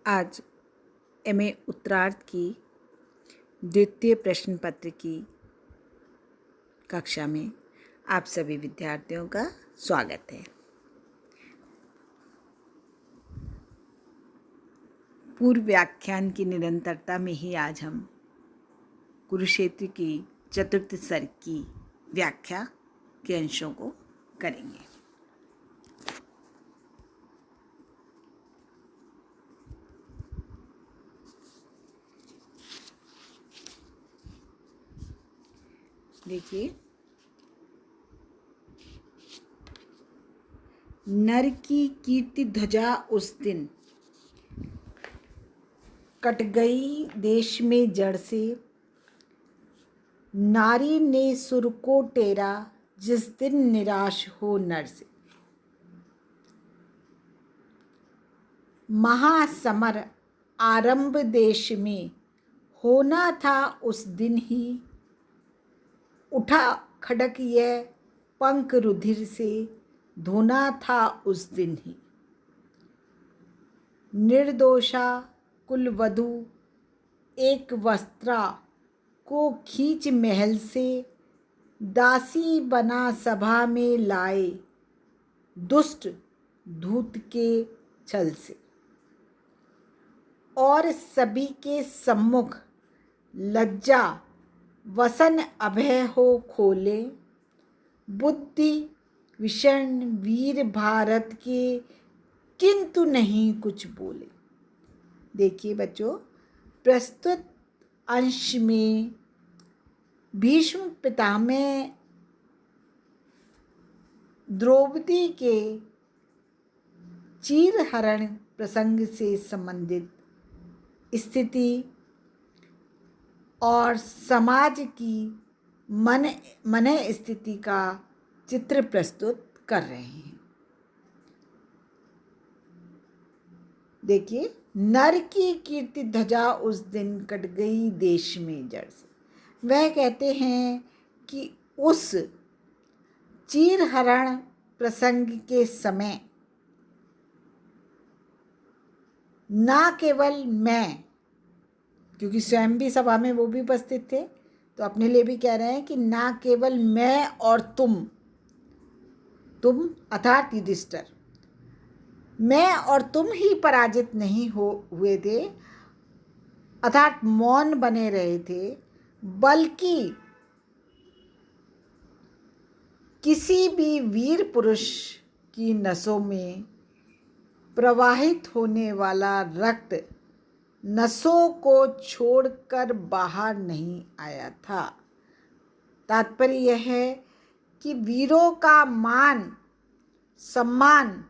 आज एमए उत्तरार्ध की द्वितीय प्रश्न पत्र की कक्षा में आप सभी विद्यार्थियों का स्वागत है। पूर्व व्याख्यान की निरंतरता में ही आज हम कुरुक्षेत्र की चतुर्थ सर्ग की व्याख्या के अंशों को करेंगे। देखिए, नर की कीर्ति ध्वजा उस दिन कट गई देश में जड़ से, नारी ने सुर को टेरा जिस दिन निराश हो नर से। महासमर आरंभ देश में होना था उस दिन ही, उठा खड़क यह पंख रुधिर से धोना था उस दिन ही। निर्दोषा कुलवधू एक वस्त्रा को खींच महल से, दासी बना सभा में लाए दुष्ट धूत के छल से। और सभी के सम्मुख लज्जा वसन अभय हो खोले, बुद्धि विषण वीर भारत के किंतु नहीं कुछ बोले। देखिए बच्चों, प्रस्तुत अंश में भीष्म पितामह द्रौपदी के चीरहरण प्रसंग से संबंधित स्थिति और समाज की मन स्थिति का चित्र प्रस्तुत कर रहे हैं। देखिए, नर की कीर्ति ध्वजा उस दिन कट गई देश में जड़ से। वह कहते हैं कि उस चीरहरण प्रसंग के समय ना केवल मैं, क्योंकि स्वयं भी सभा में वो भी उपस्थित थे, तो अपने लिए भी कह रहे हैं कि ना केवल मैं और तुम अर्थात युधिष्ठिर, मैं और तुम ही पराजित नहीं हुए थे अर्थात मौन बने रहे थे, बल्कि किसी भी वीर पुरुष की नसों में प्रवाहित होने वाला रक्त नसों को छोड़कर बाहर नहीं आया था। तात्पर्य यह है कि वीरों का मान, सम्मान,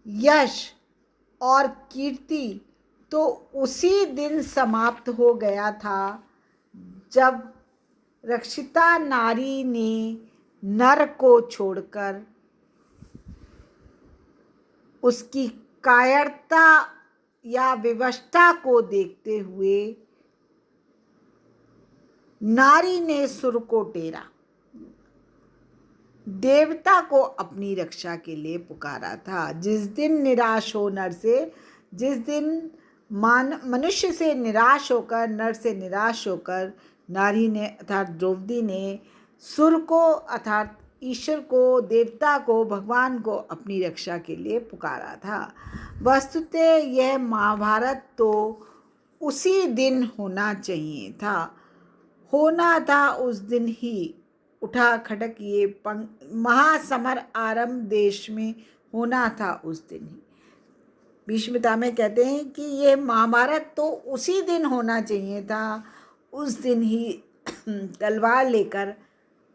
यश और कीर्ति तो उसी दिन समाप्त हो गया था जब रक्षिता नारी ने नर को छोड़कर उसकी कायरता या विवशता को देखते हुए नारी ने सुर को टेरा, देवता को अपनी रक्षा के लिए पुकारा था। जिस दिन निराश हो नर से, जिस दिन मनुष्य से निराश होकर, नर से निराश होकर नारी ने अर्थात द्रौपदी ने सुर को अर्थात ईश्वर को, देवता को, भगवान को अपनी रक्षा के लिए पुकारा था। वस्तुतः यह महाभारत तो उसी दिन होना चाहिए था उस दिन ही, उठा खटक ये महासमर आरंभ देश में होना था उस दिन ही। भीष्म पितामह कहते हैं कि यह महाभारत तो उसी दिन होना चाहिए था, उस दिन ही तलवार लेकर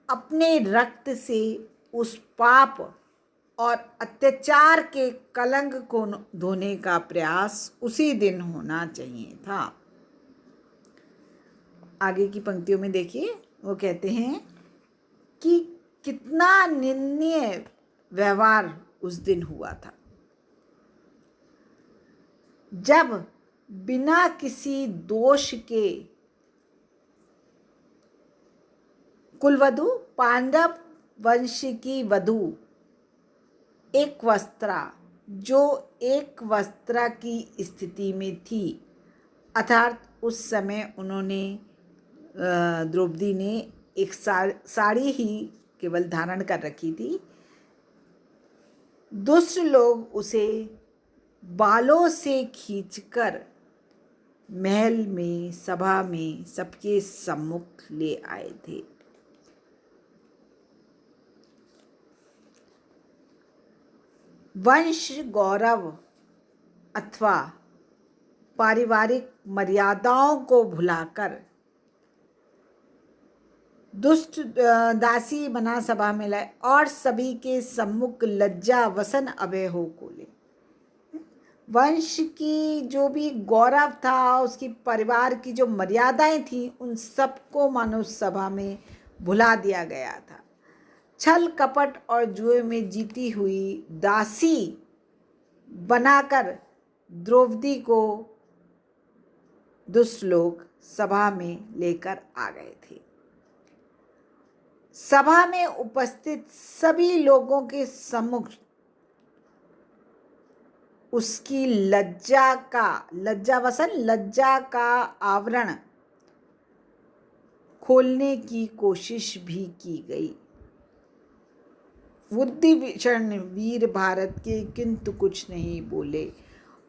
अपने रक्त से उस पाप और अत्याचार के कलंक को धोने का प्रयास उसी दिन होना चाहिए था। आगे की पंक्तियों में देखिए, वो कहते हैं कि कितना निंदनीय व्यवहार उस दिन हुआ था, जब बिना किसी दोष के कुलवधू, पांडव वंश की वधू एक वस्त्रा, जो एक वस्त्रा की स्थिति में थी, अर्थात उस समय उन्होंने द्रौपदी ने एक साड़ी ही केवल धारण कर रखी थी। दुष्ट लोग उसे बालों से खींचकर महल में, सभा में सबके सम्मुख ले आए थे। वंश गौरव अथवा पारिवारिक मर्यादाओं को भुलाकर दुष्ट दासी बना सभा में लाए और सभी के सम्मुख लज्जा वसन अभय हो खोले। वंश की जो भी गौरव था, उसकी परिवार की जो मर्यादाएं थी, उन सबको मानो सभा में भुला दिया गया था। छल कपट और जुए में जीती हुई दासी बनाकर द्रौपदी को दुष्ट लोग सभा में लेकर आ गए थे। सभा में उपस्थित सभी लोगों के सम्मुख उसकी लज्जा का आवरण खोलने की कोशिश भी की गई। बुद्धिभीषण वीर भारत के किंतु कुछ नहीं बोले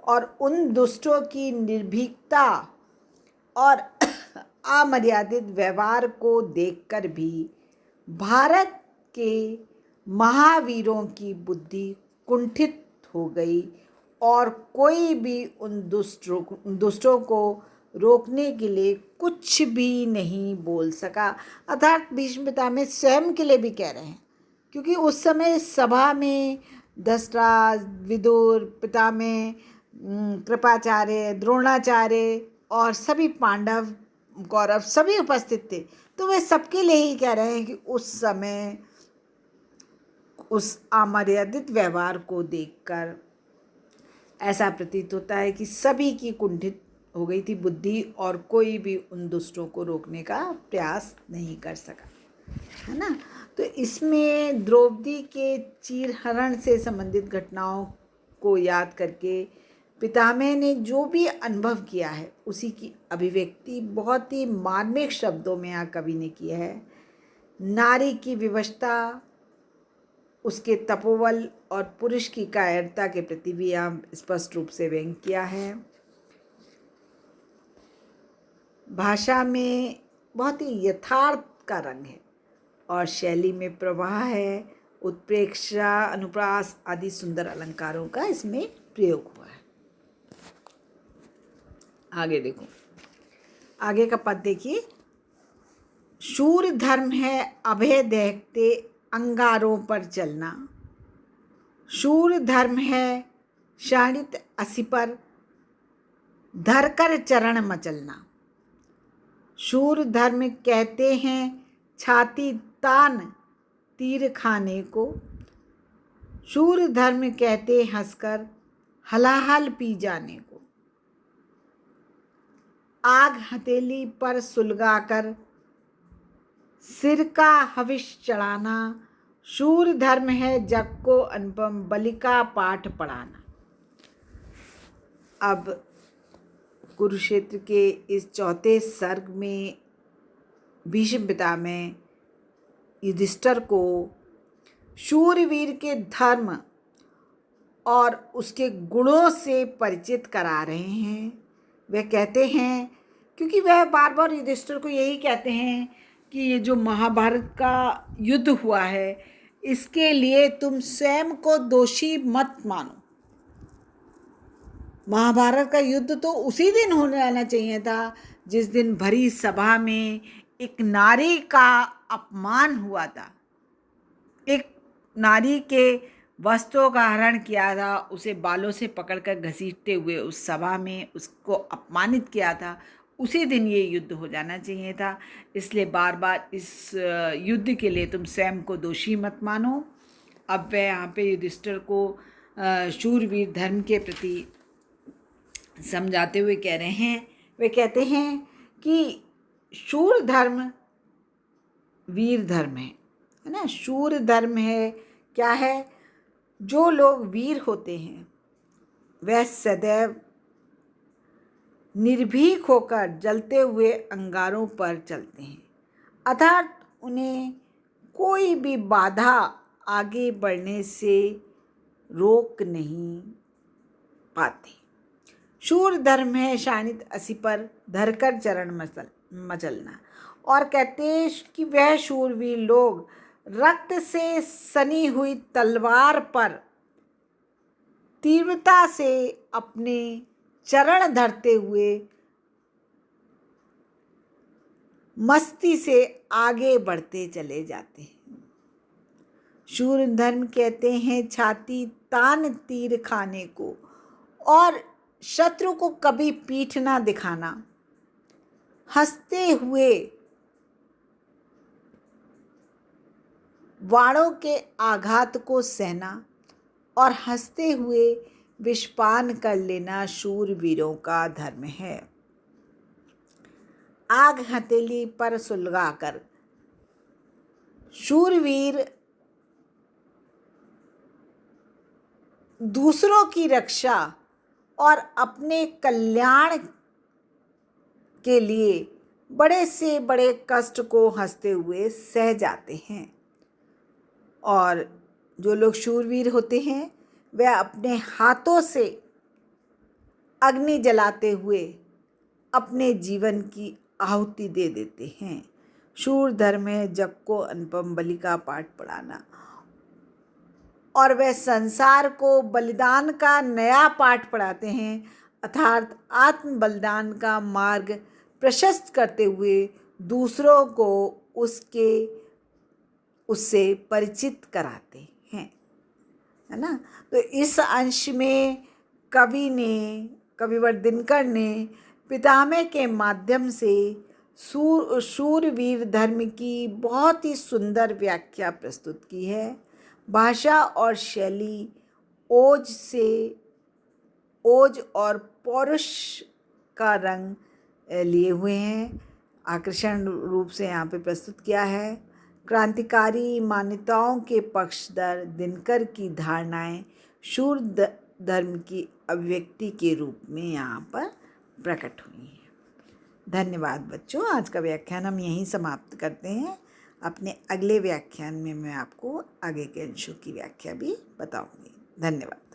और उन दुष्टों की निर्भीकता और अमर्यादित व्यवहार को देखकर भी भारत के महावीरों की बुद्धि कुंठित हो गई और कोई भी उन दुष्टों को रोकने के लिए कुछ भी नहीं बोल सका। अर्थात भीष्म पितामह स्वयं के लिए भी कह रहे हैं, क्योंकि उस समय सभा में धृतराष्ट्र, विदुर, पितामह, कृपाचार्य, द्रोणाचार्य और सभी पांडव, कौरव सभी उपस्थित थे। तो वे सबके लिए ही कह रहे हैं कि उस समय उस अमर्यादित व्यवहार को देखकर ऐसा प्रतीत होता है कि सभी की कुंठित हो गई थी बुद्धि और कोई भी उन दुष्टों को रोकने का प्रयास नहीं कर सका, है ना। तो इसमें द्रौपदी के चीरहरण से संबंधित घटनाओं को याद करके पितामह ने जो भी अनुभव किया है उसी की अभिव्यक्ति बहुत ही मार्मिक शब्दों में यहाँ कवि ने किया है। नारी की विवशता, उसके तपोबल और पुरुष की कायरता के प्रति भी यहाँ स्पष्ट रूप से व्यंग किया है। भाषा में बहुत ही यथार्थ का रंग है और शैली में प्रवाह है, उत्प्रेक्षा, अनुप्रास आदि सुंदर अलंकारों का इसमें प्रयोग हुआ है। आगे देखो, आगे का पद देखिए। शूर धर्म है अभय देखते अंगारों पर चलना, शूर धर्म है शाणित असी पर धरकर चरण मचलना। शूर धर्म कहते हैं छाती तान तीर खाने को, शूर धर्म कहते हंसकर हलाहल पी जाने को। आग हथेली पर सुलगाकर सिर का हविष चढ़ाना, शूर धर्म है जग को अनुपम बलि का पाठ पढ़ाना। अब कुरुक्षेत्र के इस चौथे सर्ग में भीष्म पितामह युधिष्ठिर को शूरवीर के धर्म और उसके गुणों से परिचित करा रहे हैं। वे कहते हैं, क्योंकि वह बार बार युधिष्ठिर को यही कहते हैं कि ये जो महाभारत का युद्ध हुआ है इसके लिए तुम स्वयं को दोषी मत मानो। महाभारत का युद्ध तो उसी दिन होने आना चाहिए था जिस दिन भरी सभा में एक नारी का अपमान हुआ था, एक नारी के वस्त्रों का हरण किया था, उसे बालों से पकड़कर घसीटते हुए उस सभा में उसको अपमानित किया था। उसी दिन ये युद्ध हो जाना चाहिए था। इसलिए बार बार इस युद्ध के लिए तुम स्वयं को दोषी मत मानो। अब वह यहाँ पे युधिष्ठिर को शूरवीर धर्म के प्रति समझाते हुए कह रहे हैं। वे कहते हैं कि शूर धर्म वीर धर्म है ना। शूर धर्म है क्या है? जो लोग वीर होते हैं वह सदैव निर्भीक होकर जलते हुए अंगारों पर चलते हैं, अर्थात उन्हें कोई भी बाधा आगे बढ़ने से रोक नहीं पाती। शूर धर्म है शाणित असी पर धरकर चरण मचलना। और कहते हैं कि वह शूरवीर लोग रक्त से सनी हुई तलवार पर तीव्रता से अपने चरण धरते हुए मस्ती से आगे बढ़ते चले जाते हैं। शूर धर्म कहते हैं छाती तान तीर खाने को और शत्रु को कभी पीठ ना दिखाना, हंसते हुए वाणों के आघात को सहना और हंसते हुए विषपान कर लेना शूरवीरों का धर्म है। आग हथेली पर सुलगाकर शूरवीर दूसरों की रक्षा और अपने कल्याण के लिए बड़े से बड़े कष्ट को हंसते हुए सह जाते हैं। और जो लोग शूरवीर होते हैं वह अपने हाथों से अग्नि जलाते हुए अपने जीवन की आहुति दे देते हैं। शूर धर्म है जग को अनुपम बलि का पाठ पढ़ाना, और वह संसार को बलिदान का नया पाठ पढ़ाते हैं, अर्थात आत्म बलिदान का मार्ग प्रशस्त करते हुए दूसरों को उससे परिचित कराते हैं, है ना। तो इस अंश में कविवर दिनकर ने पितामह के माध्यम से शूरवीर धर्म की बहुत ही सुंदर व्याख्या प्रस्तुत की है। भाषा और शैली ओज और पौरुष का रंग लिए हुए हैं, आकर्षण रूप से यहाँ पे प्रस्तुत किया है। क्रांतिकारी मान्यताओं के पक्षधर दिनकर की धारणाएं शूर धर्म की अभिव्यक्ति के रूप में यहाँ पर प्रकट हुई हैं। धन्यवाद बच्चों, आज का व्याख्यान हम यहीं समाप्त करते हैं। अपने अगले व्याख्यान में मैं आपको आगे के अंशों की व्याख्या भी बताऊंगी। धन्यवाद।